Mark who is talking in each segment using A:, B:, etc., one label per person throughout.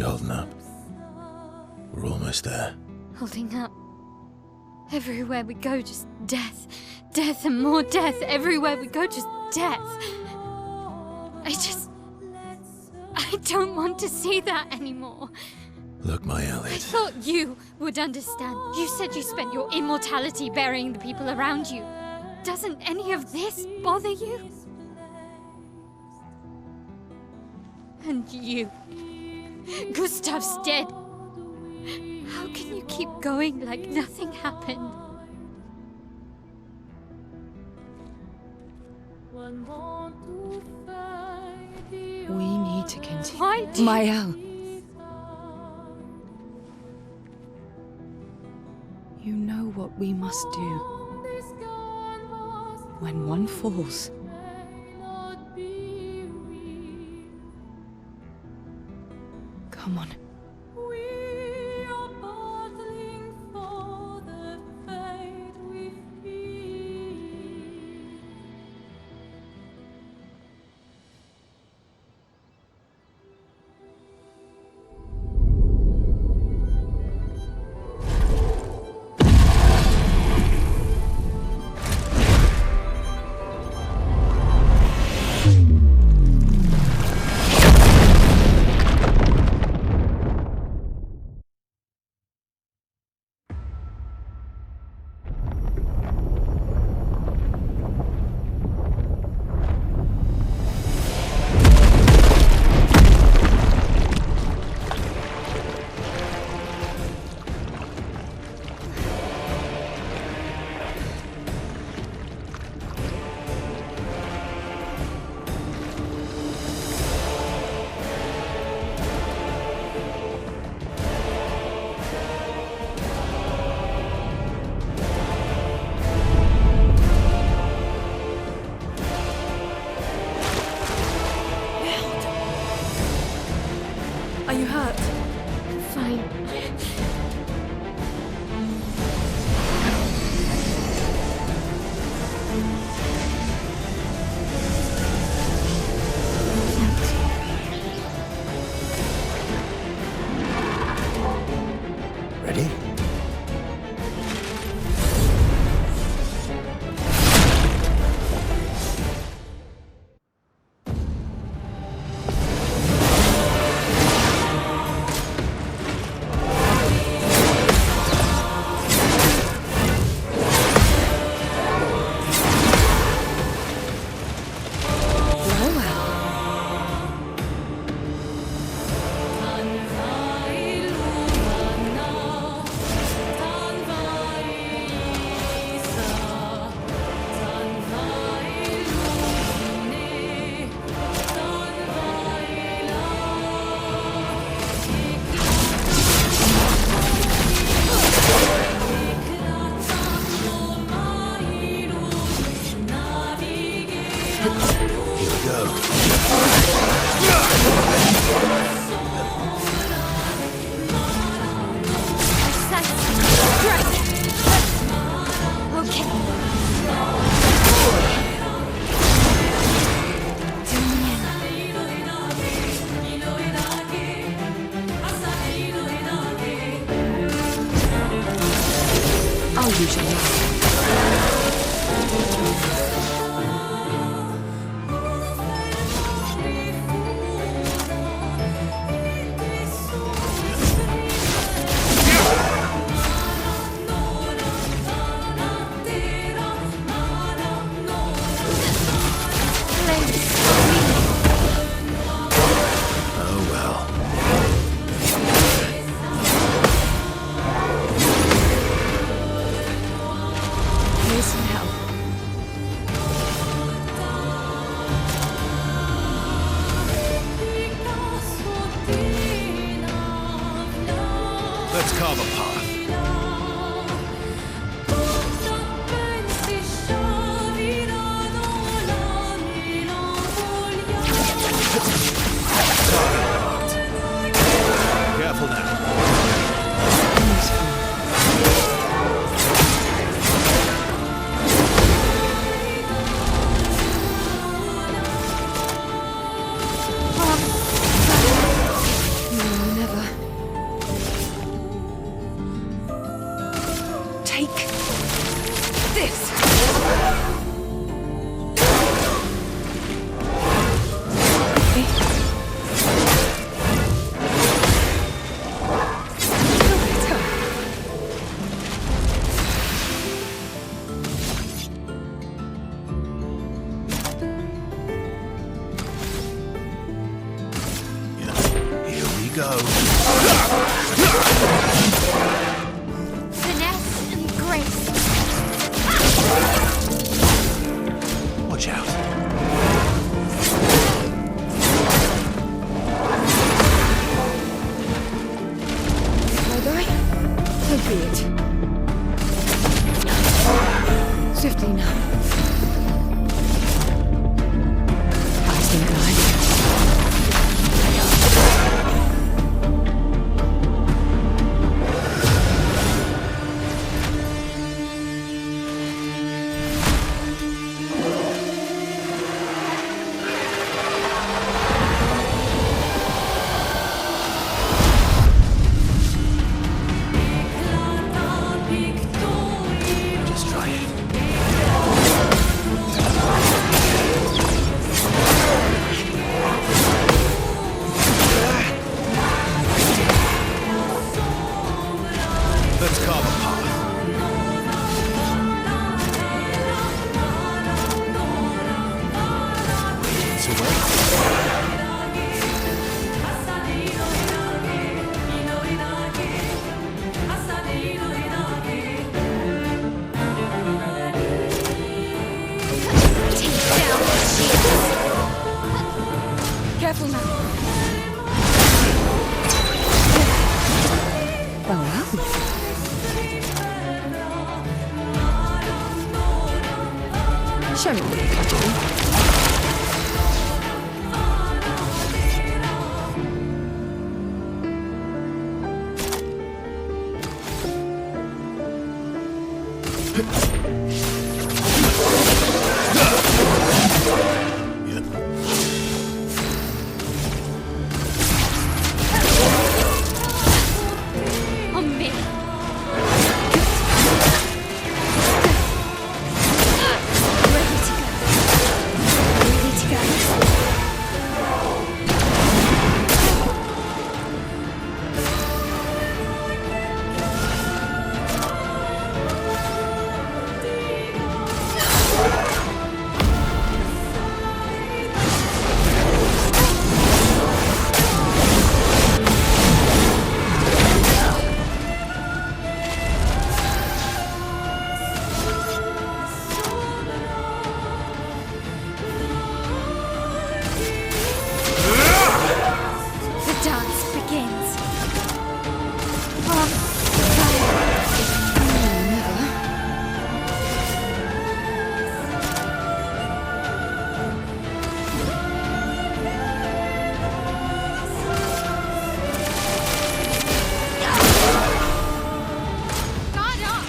A: You holding up? We're almost there.
B: Holding up. Everywhere we go, just death. Death and more death. Everywhere we go, just death. I don't want to see that anymore.
A: Look, my
B: I
A: Elliot.
B: thought you would understand. You said you spent your immortality burying the people around you. Doesn't any of this bother you? And you. Gustav's dead. How can you keep going like nothing happened?
C: We need to continue.
B: Why do
C: Mael. You know what we must do. When one falls, come on. Are you hurt?
B: Fine.
A: Ready?
C: I'll use your knife.
A: Oh well.
C: Here's some help. Take this.
A: Here we go.
B: Finesse and grace.
A: Watch out.
C: Shall I die? So be it. Swiftly now. Passing guide.
A: Just try it. Let's carve a path. It's a way.
B: Take down the shields.
C: Careful now. Oh well. Show me what you can do.
A: Yeah.
B: On me. Ready to go. Ready to go. The dance begins. On fire. Guard up.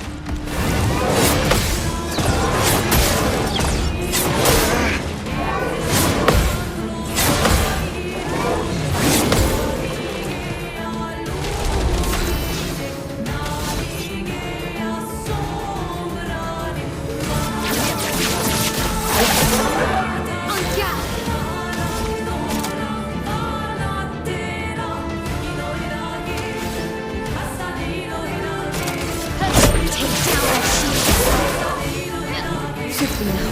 B: On guard. Take down the shields.
C: Swiftly now.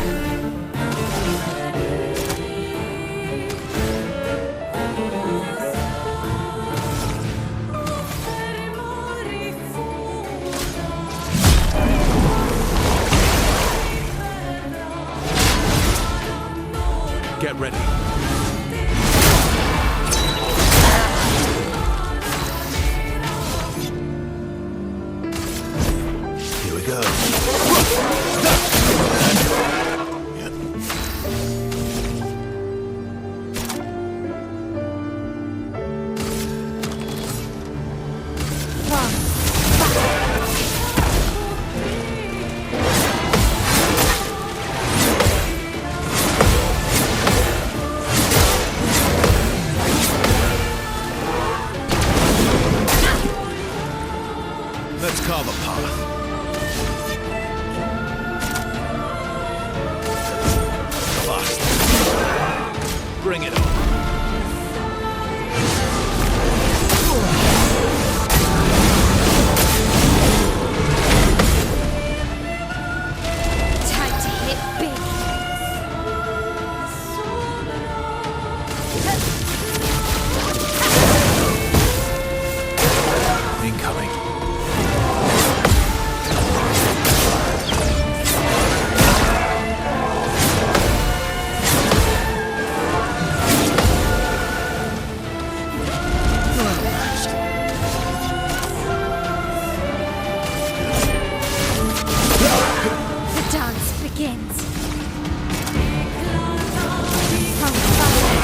A: Get ready. Here we go. Yeah. Let's carve a path. Bring it on.
B: Time to hit big.
A: Incoming.
B: The dance begins. From fire.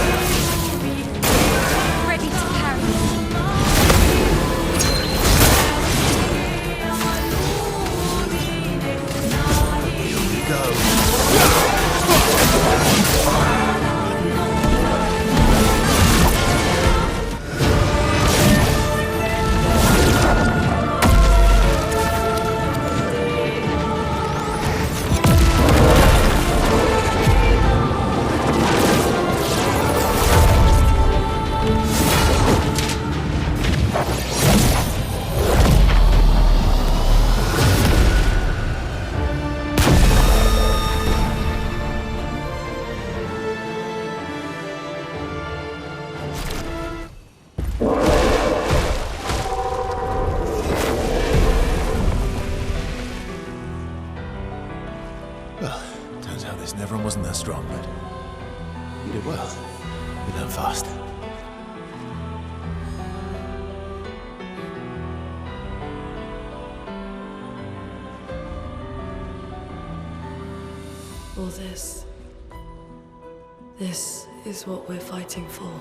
B: Ready to carry.
A: Here we go. Well, turns out this Neveron wasn't that strong, but you did well. You learn fast.
D: All this is what we're fighting for.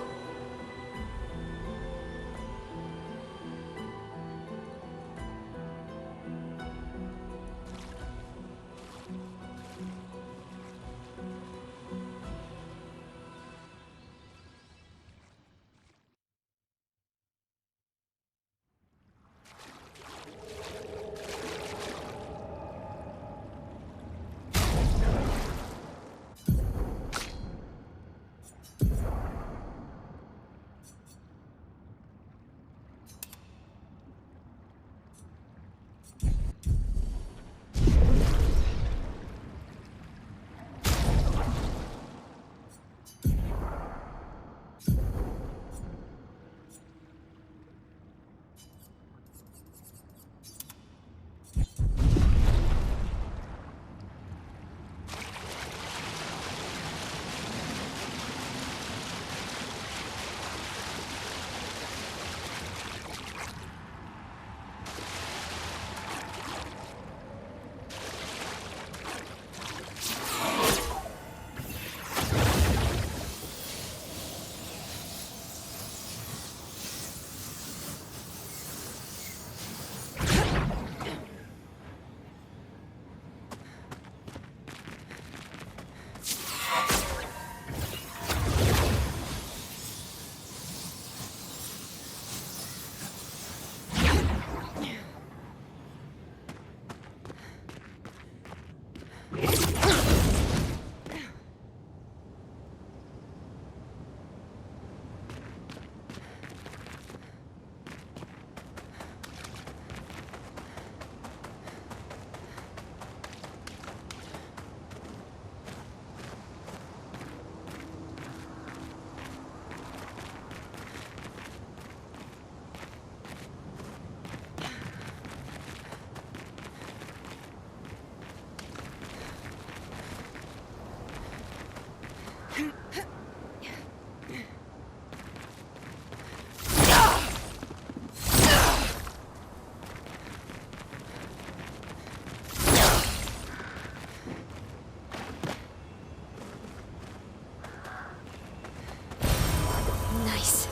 B: Nice.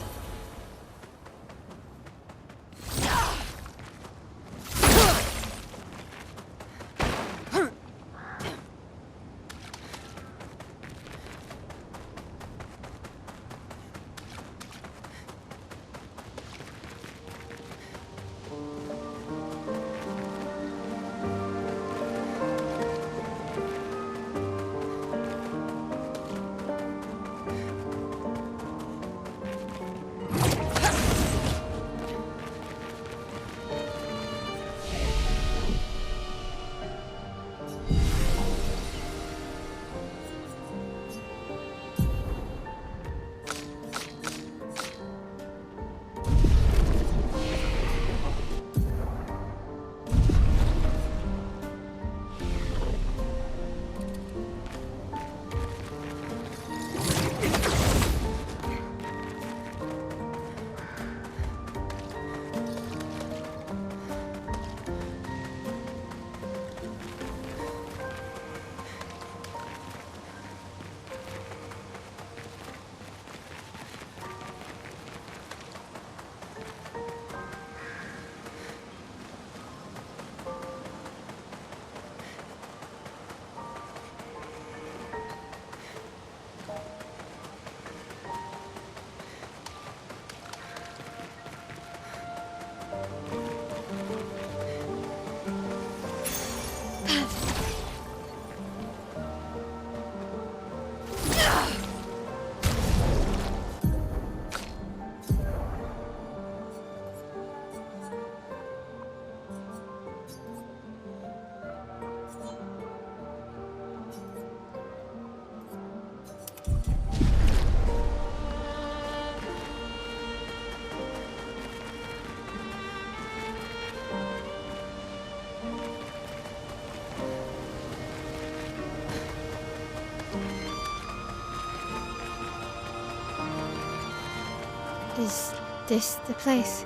B: Is this the place?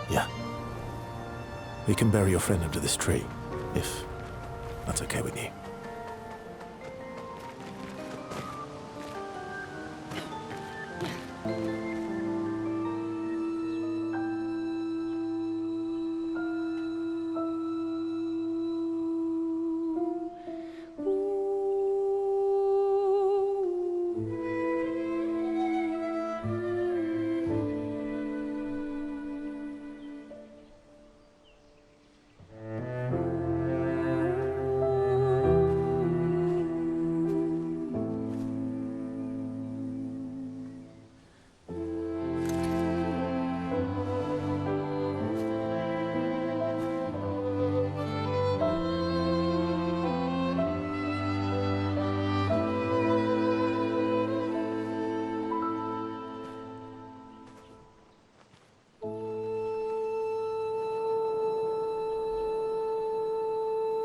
A: Yeah. We can bury your friend under this tree, if that's okay with you.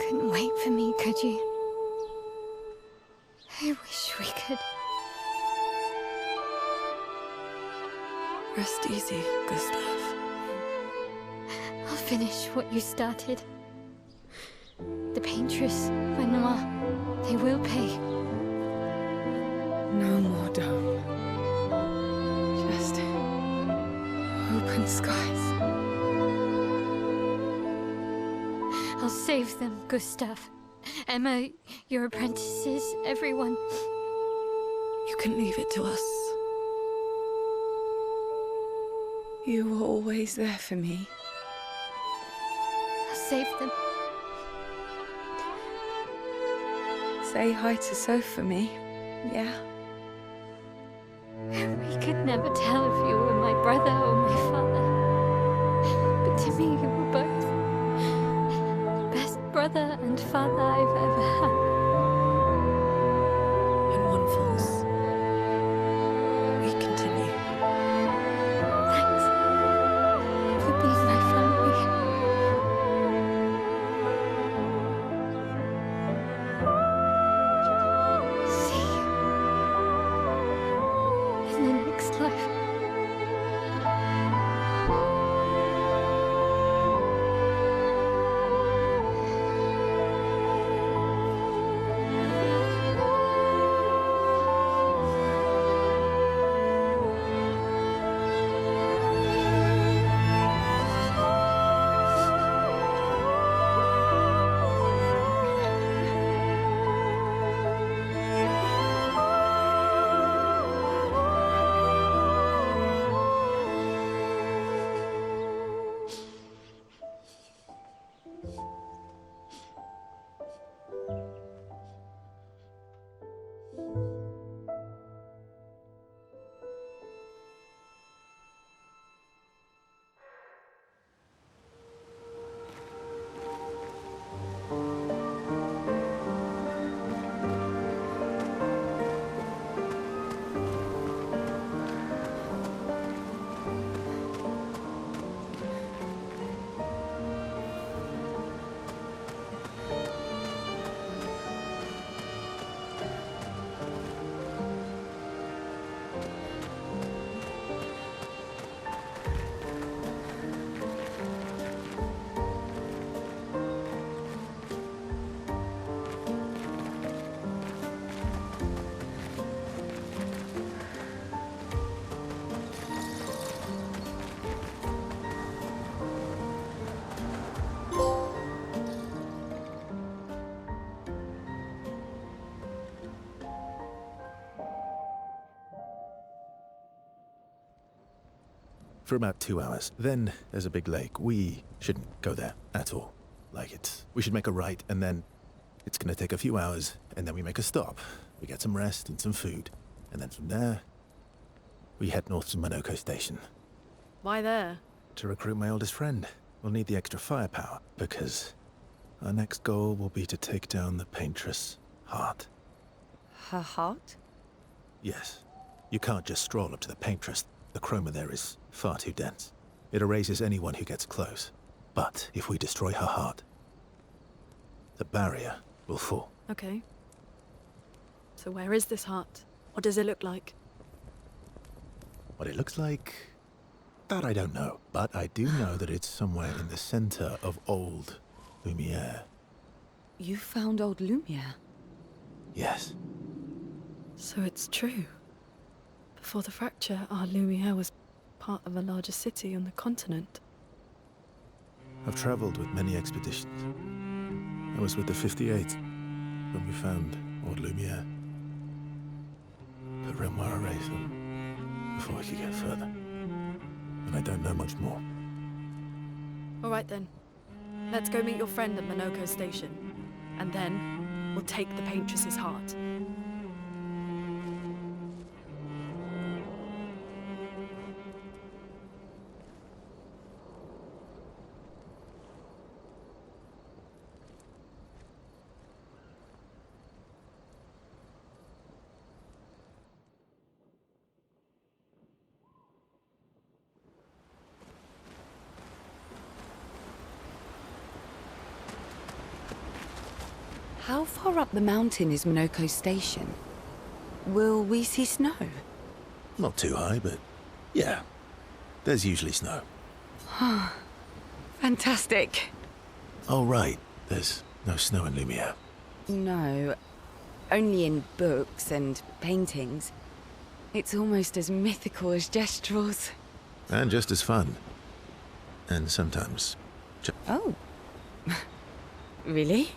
B: Couldn't wait for me, could you? I wish we could.
D: Rest easy, Gustav.
B: I'll finish what you started. The paintress, Benoit, they will pay.
C: No more dome. Just open skies.
B: I'll save them, Gustav. Emma, your apprentices, everyone.
D: You can leave it to us.
C: You were always there for me.
B: I'll save them.
C: Say hi to Soph for me. Yeah?
B: We could never tell if you were my brother or my father. But to me, you were both. Best brother and father I've ever had.
D: When one falls, we continue.
B: Thanks for being my family. See you in the next life.
A: For about 2 hours. Then there's a big lake. We shouldn't go there at all. We should make a right, and then it's gonna take a few hours, and then we make a stop. We get some rest and some food. And then from there, we head north to Monoko Station.
E: Why there?
A: To recruit my oldest friend. We'll need the extra firepower, because our next goal will be to take down the paintress' heart.
E: Her heart?
A: Yes. You can't just stroll up to the paintress. The chroma there is far too dense. It erases anyone who gets close. But if we destroy her heart, the barrier will fall.
E: Okay. So where is this heart? What does it look like?
A: What it looks like That I don't know, but I do know that it's somewhere in the center of old Lumiere.
C: You found old Lumiere?
A: Yes.
D: So it's true. Before the fracture, our Lumiere was part of a larger city on the continent.
A: I've traveled with many expeditions. I was with the 58th when we found old Lumiere. But Renoir erased them before we could get further. And I don't know much more.
D: All right then. Let's go meet your friend at Minoko Station. And then, we'll take the Paintress's heart.
C: How far up the mountain is Minoko Station? Will we see snow?
A: Not too high, but yeah. There's usually snow.
C: Fantastic.
A: Oh, right. There's no snow in Lumiere.
C: No, only in books and paintings. It's almost as mythical as Gestrels.
A: And just as fun. And sometimes...
C: Oh. Really?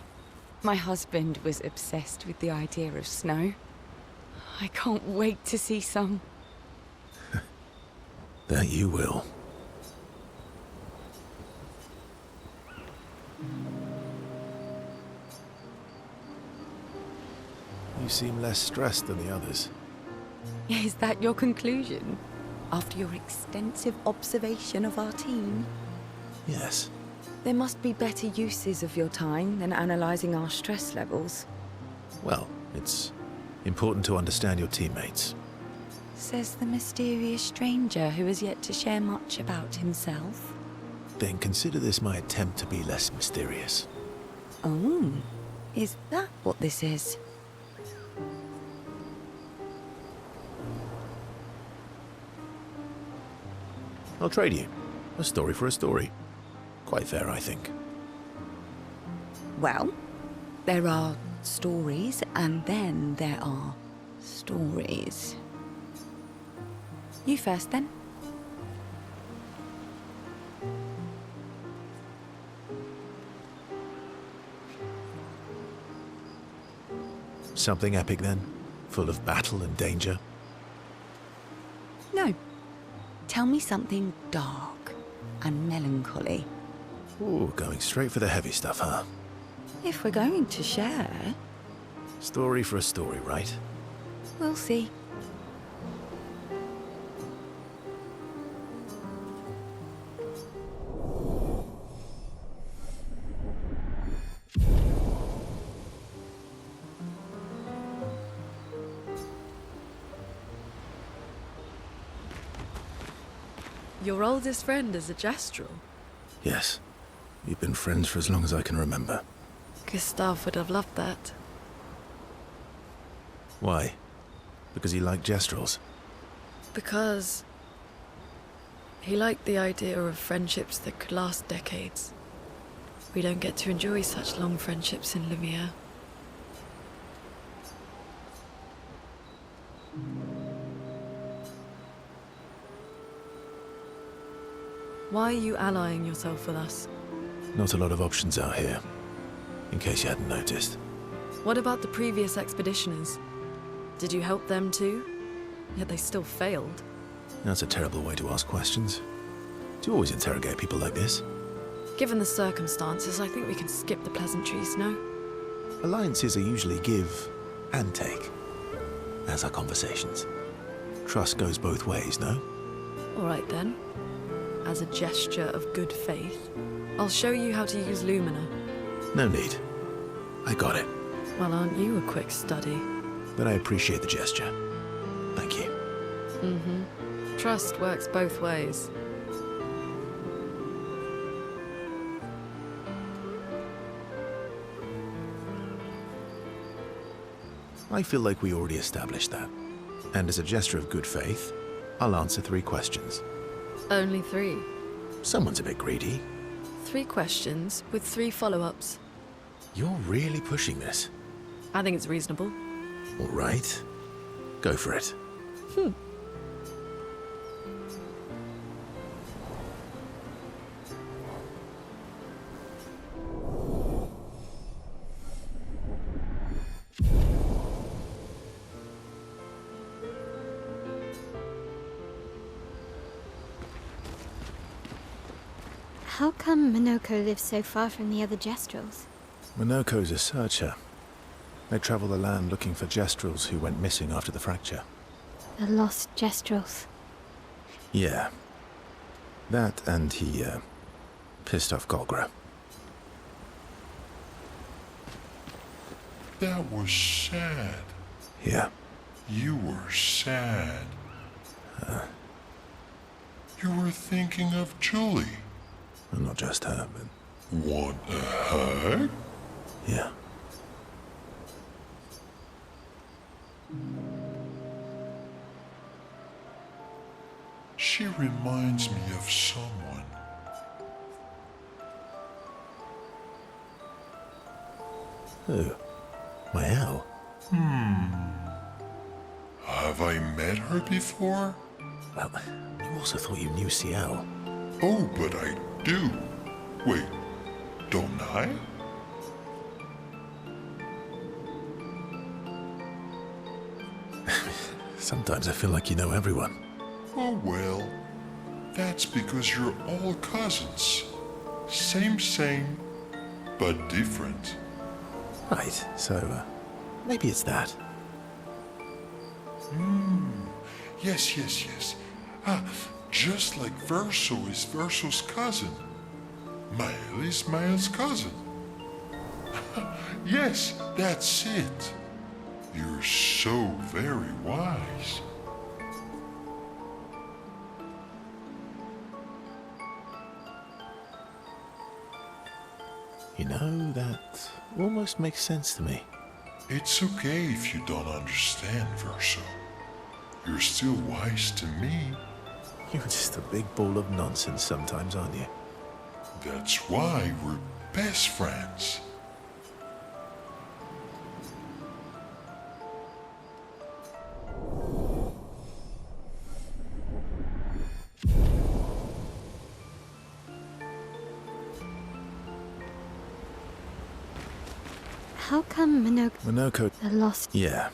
C: My husband was obsessed with the idea of snow. I can't wait to see some.
A: That you will. You seem less stressed than the others.
C: Is that your conclusion? After your extensive observation of our team?
A: Yes.
C: There must be better uses of your time than analysing our stress levels.
A: Well, it's important to understand your teammates.
C: Says the mysterious stranger who has yet to share much about himself.
A: Then consider this my attempt to be less mysterious.
C: Oh, is that what this is?
A: I'll trade you. A story for a story. Quite fair, I think.
C: Well, there are stories, and then there are stories. You first, then.
A: Something epic, then? Full of battle and danger?
C: No. Tell me something dark and melancholy.
A: Ooh, going straight for the heavy stuff, huh?
C: If we're going to share,
A: Story for a story, right?
C: we'll see.
D: Your oldest friend is a Gestrel.
A: Yes. We've been friends for as long as I can remember.
D: Gustav would have loved that.
A: Why? Because he liked Gestrels?
D: Because he liked the idea of friendships that could last decades. We don't get to enjoy such long friendships in Lumiere. Why are you allying yourself with us?
A: Not a lot of options out here, in case you hadn't noticed.
D: What about the previous expeditioners? Did you help them too? Yet they still failed.
A: That's a terrible way to ask questions. Do you always interrogate people like this?
D: Given the circumstances, I think we can skip the pleasantries, no?
A: Alliances are usually give and take, as are conversations. Trust goes both ways, no?
D: All right then. As a gesture of good faith, I'll show you how to use Lumina.
A: No need. I got it.
D: Well, aren't you a quick study?
A: But I appreciate the gesture. Thank you.
D: Mm-hmm. Trust works both ways.
A: I feel like we already established that. And as a gesture of good faith, I'll answer 3 questions.
D: Only 3.
A: Someone's a bit greedy.
D: 3 questions with 3 follow-ups.
A: You're really pushing this.
D: I think it's reasonable.
A: All right. Go for it.
B: How come Minoko lives so far from the other Jestrels?
A: Minoko's a searcher. They travel the land looking for Jestrels who went missing after the fracture.
B: The lost Jestrels.
A: Yeah. That and he, pissed off Golgra.
F: That was sad.
A: Yeah.
F: You were sad. You were thinking of Julie.
A: Well, not just her, but...
F: Want a hug?
A: yeah.
F: She reminds me of someone.
A: Who? Well...
F: Have I met her before?
A: Well, you also thought you knew CL.
F: Oh, but I do. Wait, don't I?
A: Sometimes I feel like you know everyone.
F: Oh, well, that's because you're all cousins. Same, but different.
A: Right, so, maybe it's that.
F: Yes. Ah, just like Verso is Verso's cousin. Mael is Mael's cousin. Yes, that's it. You're so very wise.
A: You know, that almost makes sense to me.
F: It's okay if you don't understand, Verso. You're still wise to me.
A: You're just a big ball of nonsense sometimes, aren't you?
F: That's why we're best friends.
B: How come
A: Minoko...
B: the lost...
A: yeah.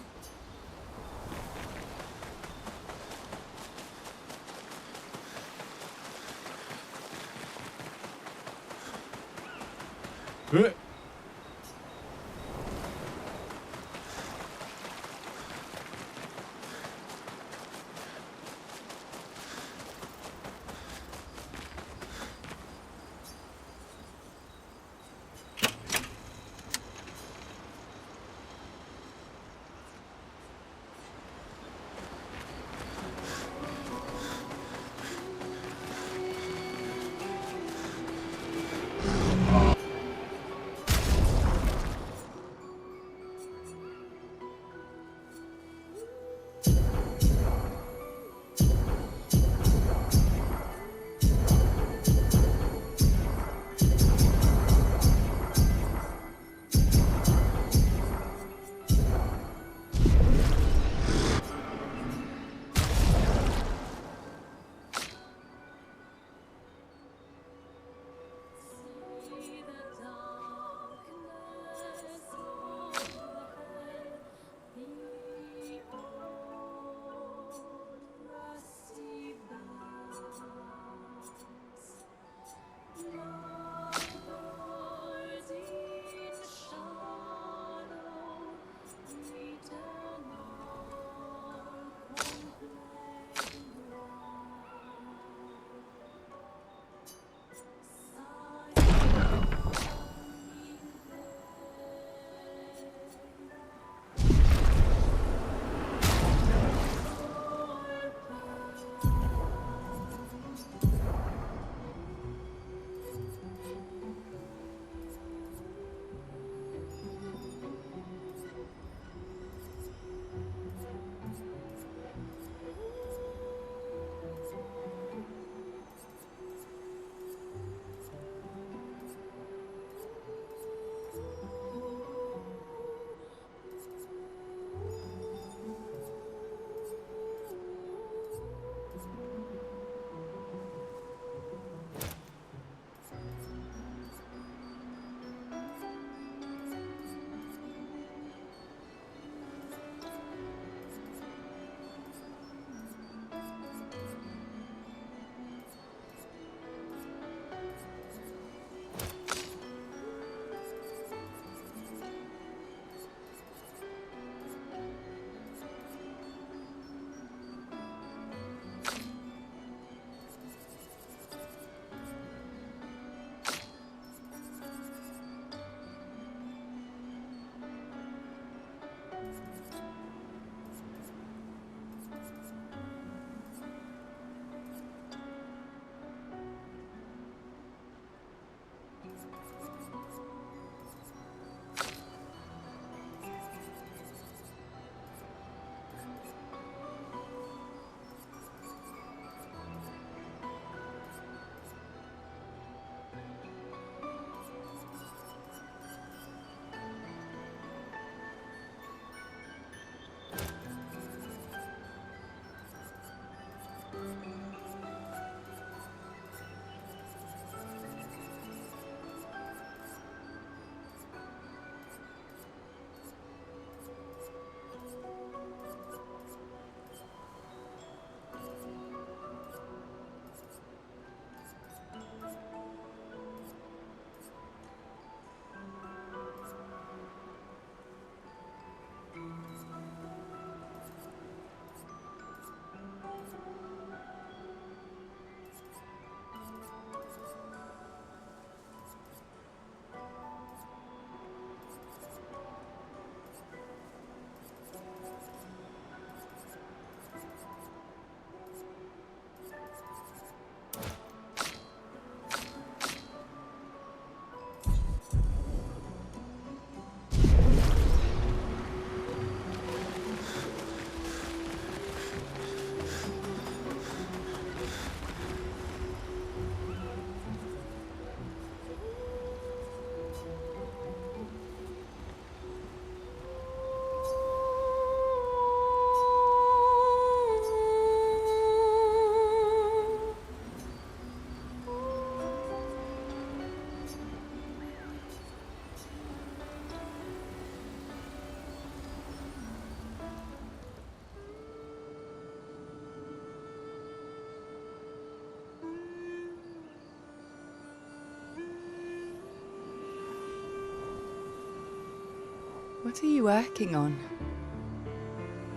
C: What are you working on?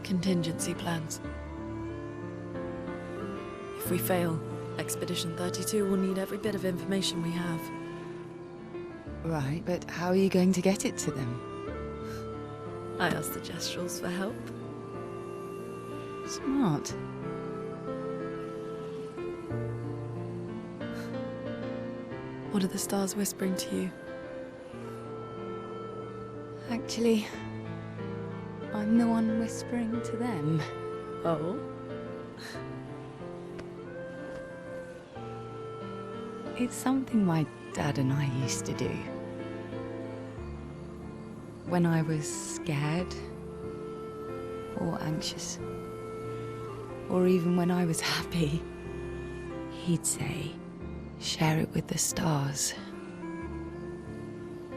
D: Contingency plans. If we fail, Expedition 32 will need every bit of information we have.
C: Right, but how are you going to get it to them?
D: I asked the Gestrals for help.
C: Smart.
D: What are the stars whispering to you?
C: Actually, I'm the one whispering to them.
D: Oh?
C: It's something my dad and I used to do. When I was scared, or anxious, or even when I was happy, he'd say, share it with the stars.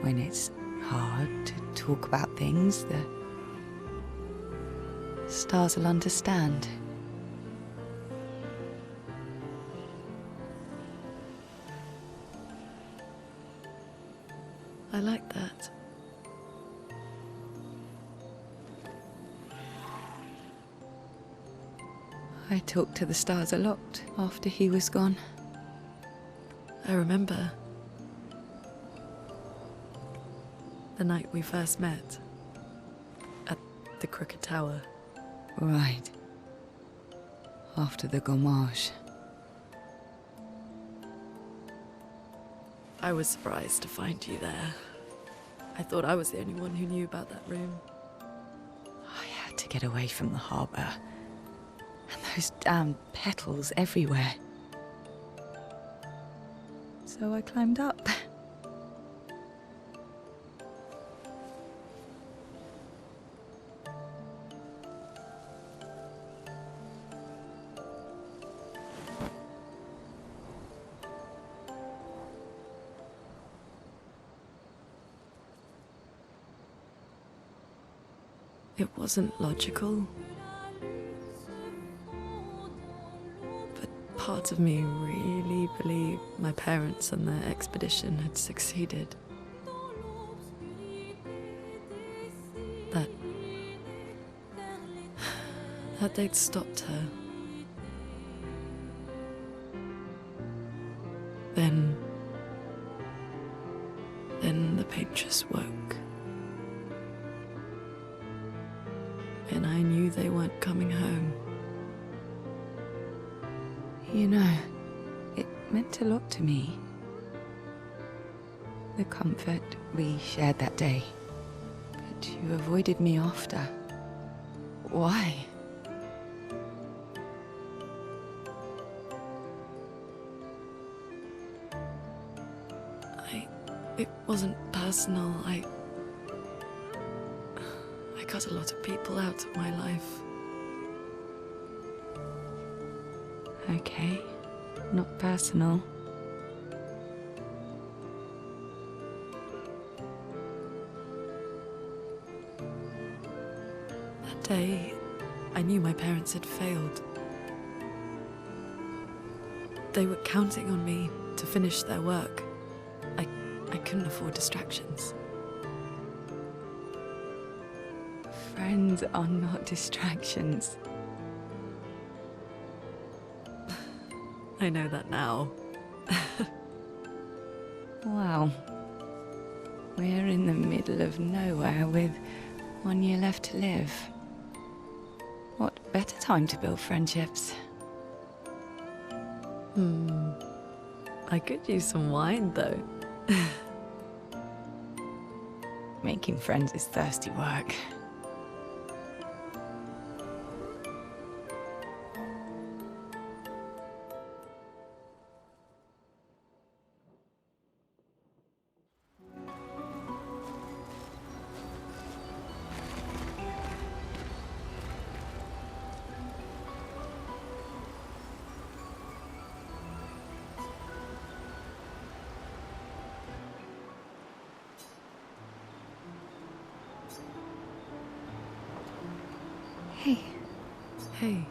C: When it's hard to talk about things, the stars will understand.
D: I like that.
C: I talked to the stars a lot after he was gone.
D: I remember the night we first met at the Crooked Tower.
C: Right. After the gommage.
D: I was surprised to find you there. I thought I was the only one who knew about that room.
C: I had to get away from the harbour. And those damn petals everywhere. So I climbed up.
D: It wasn't logical. But parts of me really believed my parents and their expedition had succeeded. That they'd stopped her. Then the painters woke. And I knew they weren't coming home.
C: You know, it meant a lot to me. The comfort we shared that day. But you avoided me after. Why?
D: It wasn't personal. I cut a lot of people out of my life.
C: Okay, not personal.
D: That day, I knew my parents had failed. They were counting on me to finish their work. I couldn't afford distractions.
C: Friends are not distractions.
D: I know that now.
C: Wow. We're in the middle of nowhere with 1 year left to live. What better time to build friendships?
D: I could use some wine, though.
C: Making friends is thirsty work.
B: Hey,
D: Hey,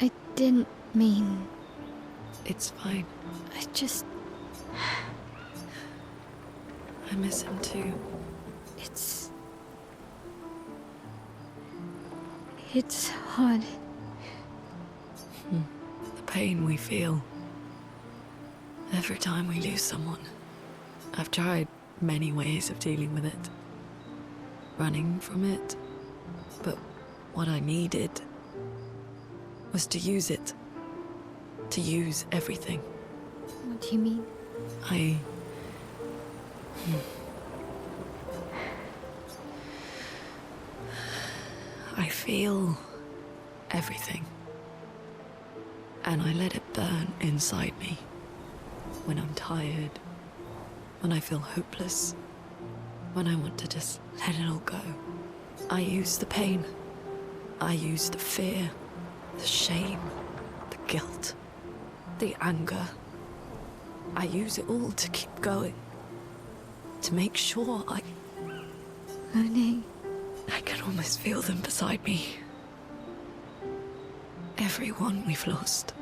B: I didn't mean...
D: it's fine.
B: I just
D: I miss him too.
B: It's hard.
D: The pain we feel every time we lose someone. I've tried many ways of dealing with it. Running from it. But what I needed was to use it. To use everything.
B: What do you mean?
D: I feel everything. And I let it burn inside me. When I'm tired. When I feel hopeless. When I want to just let it all go. I use the pain. I use the fear. The shame. The guilt. The anger. I use it all to keep going. To make sure
B: Monet.
D: I can almost feel them beside me. Everyone we've lost.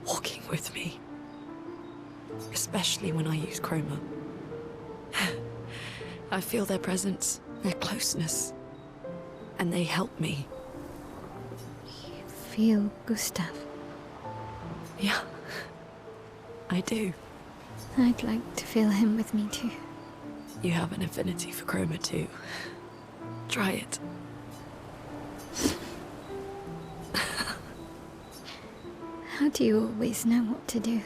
D: Walking with me. Especially when I use Chroma. I feel their presence, their closeness. And they help me.
B: You feel Gustav?
D: Yeah, I do.
B: I'd like to feel him with me too.
D: You have an affinity for Chroma too. Try it.
B: How do you always know what to do?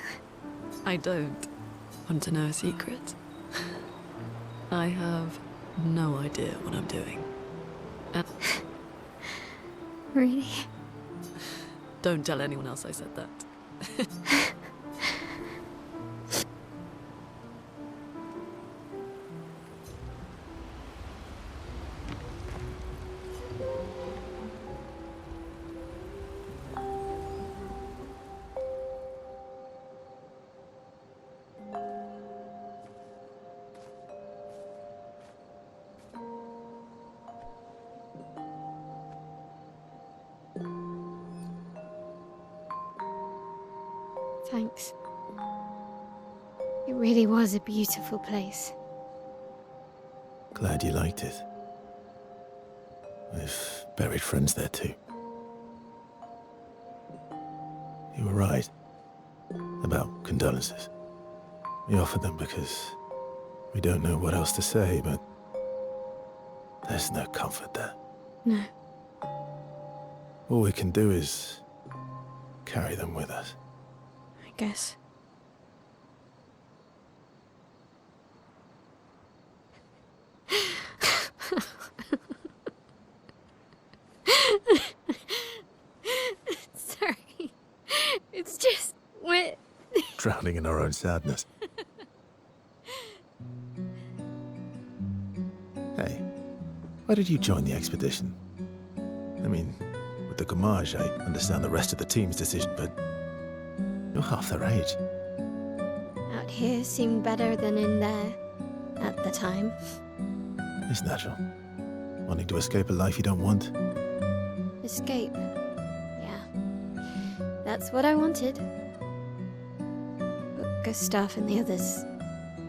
D: I don't want to know a secret. I have no idea what I'm doing. And
B: Really?
D: don't tell anyone else I said that.
B: Thanks. It really was a beautiful place.
A: Glad you liked it. We've buried friends there too. You were right about condolences. We offered them because we don't know what else to say, but there's no comfort there.
B: No.
A: All we can do is carry them with us.
B: I guess. Sorry. It's just wet.
A: Drowning in our own sadness. Hey, why did you join the expedition? I mean, with the Gommage, I understand the rest of the team's decision, but you're half their age.
B: Out here seemed better than in there at the time.
A: It's natural. Wanting to escape a life you don't want.
B: Escape. Yeah. That's what I wanted. But Gustav and the others,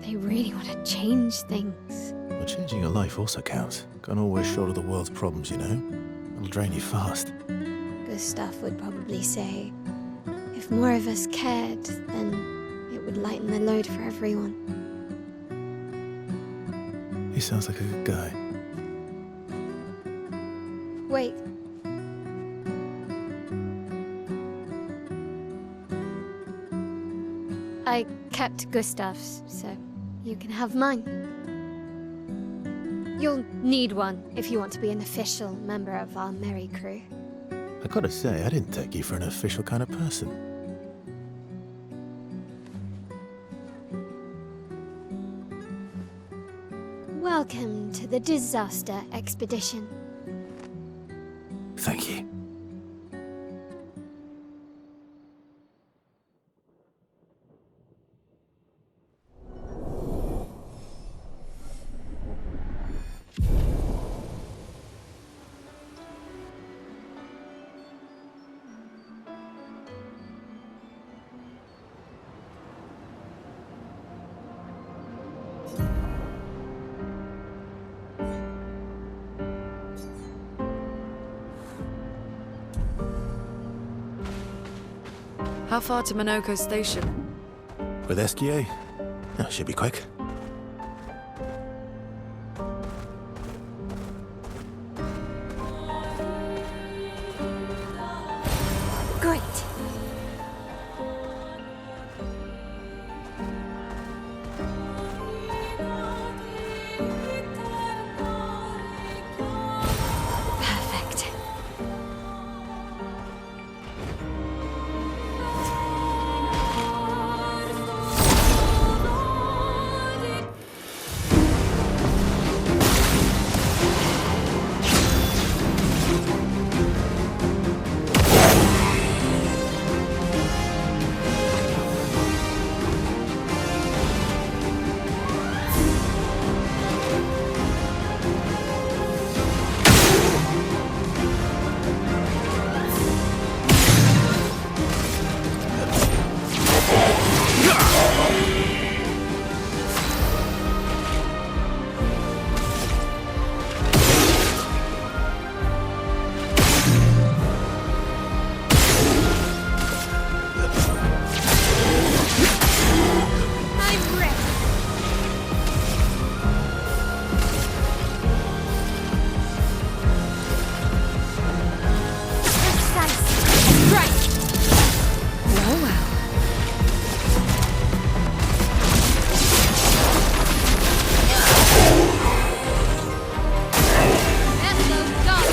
B: they really want to change things.
A: Well, changing your life also counts. Can't always shoulder the world's problems, you know? It'll drain you fast.
B: Gustav would probably say, if more of us cared, then it would lighten the load for everyone.
A: He sounds like a good guy.
B: Wait. I kept Gustav's, so you can have mine. You'll need one if you want to be an official member of our merry crew.
A: I gotta say, I didn't take you for an official kind of person.
B: Welcome to the disaster expedition.
A: Thank you.
E: How far to Minoko Station?
A: With SDA? Oh, should be quick.
B: Great. Perfect. I'm ready. Precise. Strike.
C: Well, well.
B: Echo done.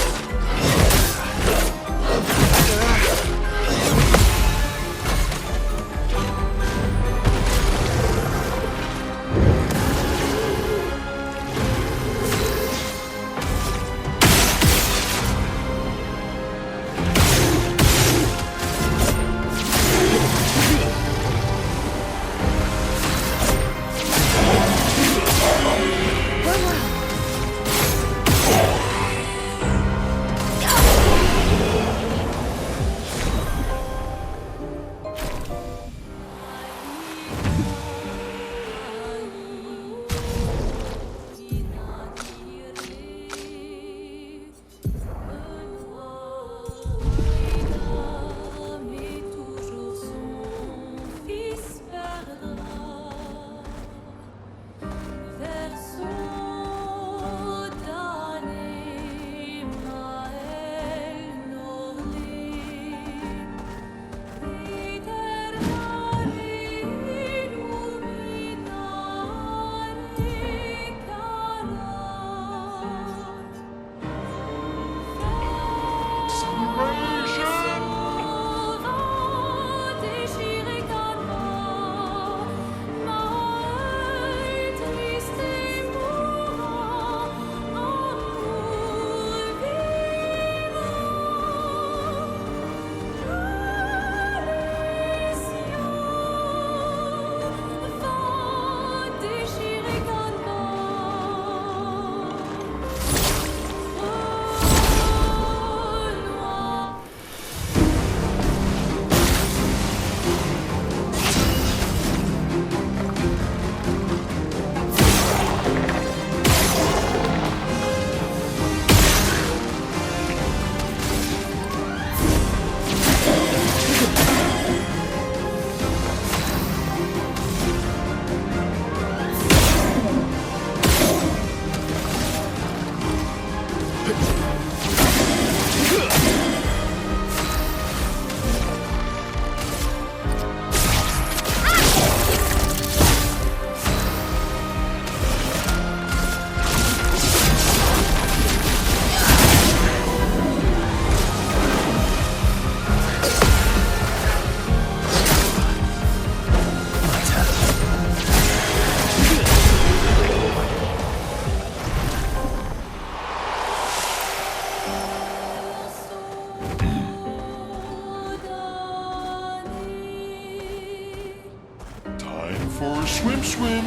F: For a swim.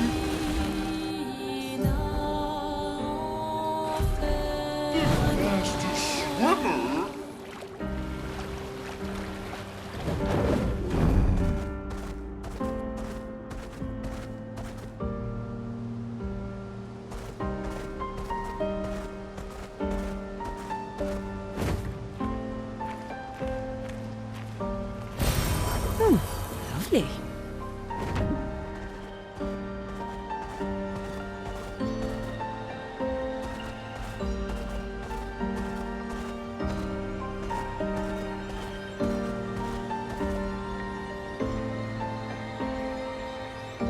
F: The master swimmer?
C: Really?